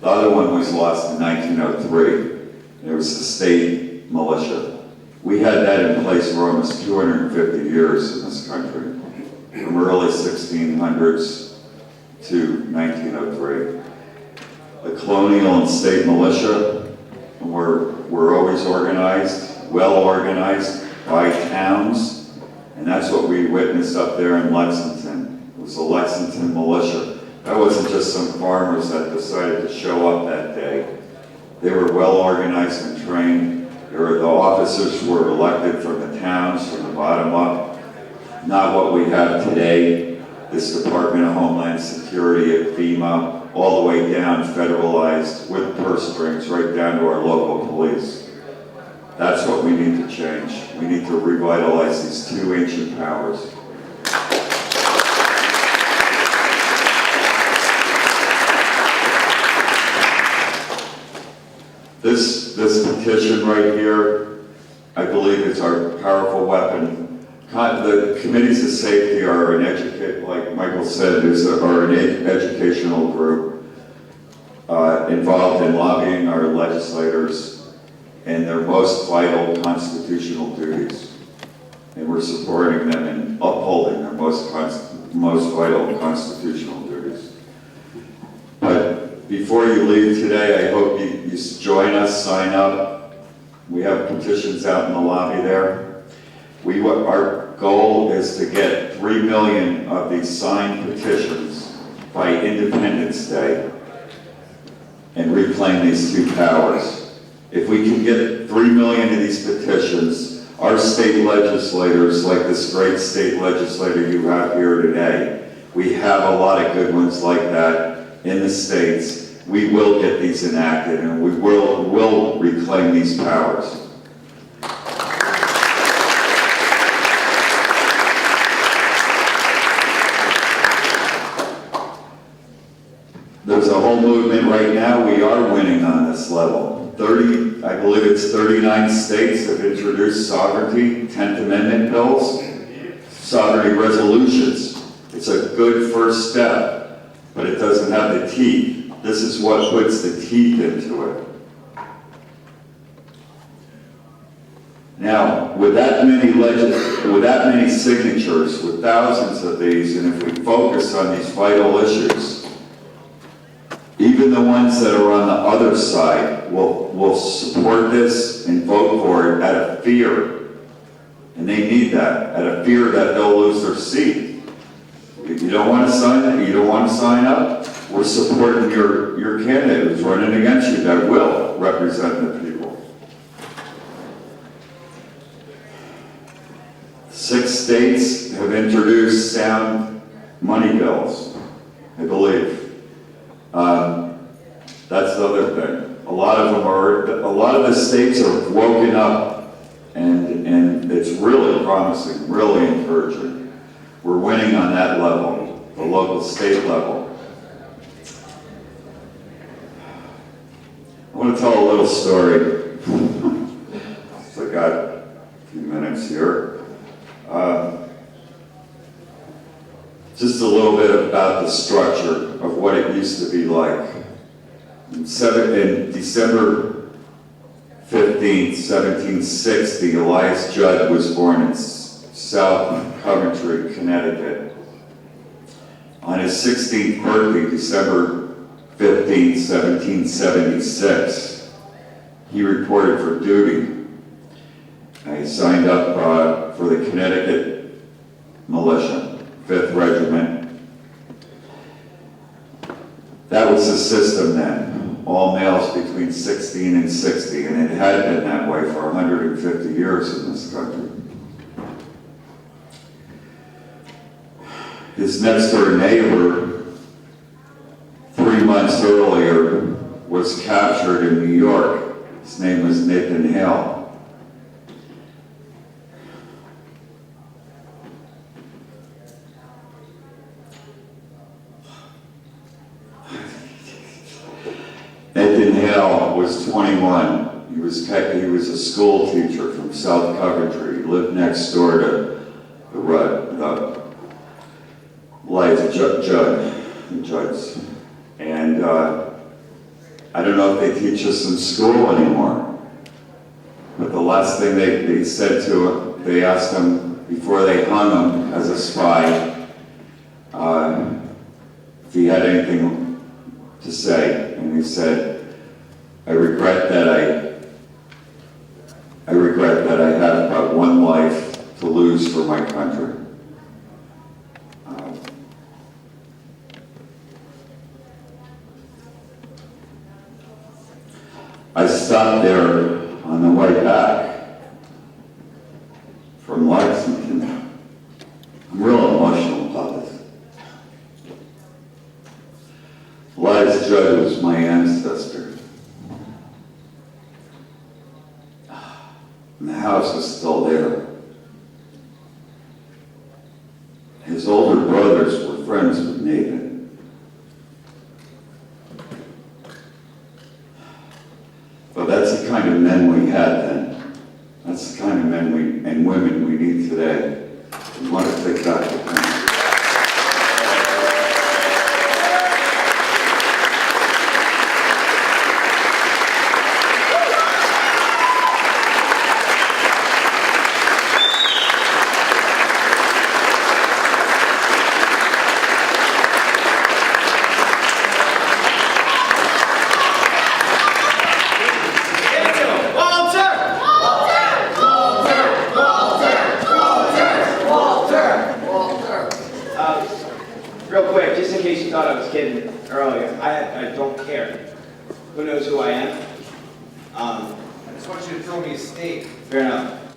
The other one was lost in 1903. It was the state militia. We had that in place for almost 250 years in this country, from early 1600s to 1903. The colonial and state militia were always organized, well organized by towns, and that's what we witnessed up there in Lexington. It was the Lexington militia. That wasn't just some farmers that decided to show up that day. They were well organized and trained. The officers were elected from the towns, from the bottom up. Not what we have today, this Department of Homeland Security at FEMA, all the way down, federalized, with purse strings, right down to our local police. That's what we need to change. We need to revitalize these two ancient powers. This petition right here, I believe it's our powerful weapon. The committees of safety are like Michael said, are an educational group involved in lobbying our legislators in their most vital constitutional duties. And we're supporting them in upholding their most vital constitutional duties. But before you leave today, I hope you join us, sign up. We have petitions out in the lobby there. Our goal is to get 3 million of these signed petitions by Independence Day and reclaim these two powers. If we can get 3 million of these petitions, our state legislators, like this great state legislator you have here today, we have a lot of good ones like that in the states. We will get these enacted and we will reclaim these powers. There's a whole movement right now. We are winning on this level. I believe it's 39 states have introduced sovereignty, 10th Amendment bills, sovereignty resolutions. It's a good first step, but it doesn't have the teeth. This is what puts the teeth into it. Now, with that many signatures, with thousands of these, and if we focus on these vital issues, even the ones that are on the other side will support this and vote for it out of fear. And they need that, out of fear that they'll lose their seat. If you don't want to sign up, we're supporting your candidate who's running against you that will represent the people. 6 states have introduced sound money bills, I believe. That's the other thing. A lot of the states are woken up, and it's really promising, really encouraging. We're winning on that level, the local state level. I want to tell a little story. So I got a few minutes here. Just a little bit about the structure of what it used to be like. In December 15th, 1760, Elias Judd was born in South Coventry, Connecticut. On his 16th birthday, December 15th, 1776, he reported for duty. He signed up for the Connecticut Militia, 5th Regiment. That was the system then, all males between 16 and 60, and it had been that way for 150 years in this country. His next door neighbor, 3 months earlier, was captured in New York. His name was Nathan Hale. Nathan Hale was 21. He was a school teacher from South Coventry. He lived next door to the Life Judds. And I don't know if they teach us in school anymore, but the last thing they said to him, they asked him before they hung him as a spy, if he had anything to say, and he said, I regret that I have but one life to lose for my country. I stopped there on the way back from Lexington. I'm real emotional about this. Elias Judd was my ancestor. And the house is still there. His older brothers were friends with Nathan. But that's the kind of men we had then. That's the kind of men and women we need today. We want to take back the country. Real quick, just in case you thought I was kidding earlier, I don't care. Who knows who I am? I just want you to throw me a steak. Fair enough.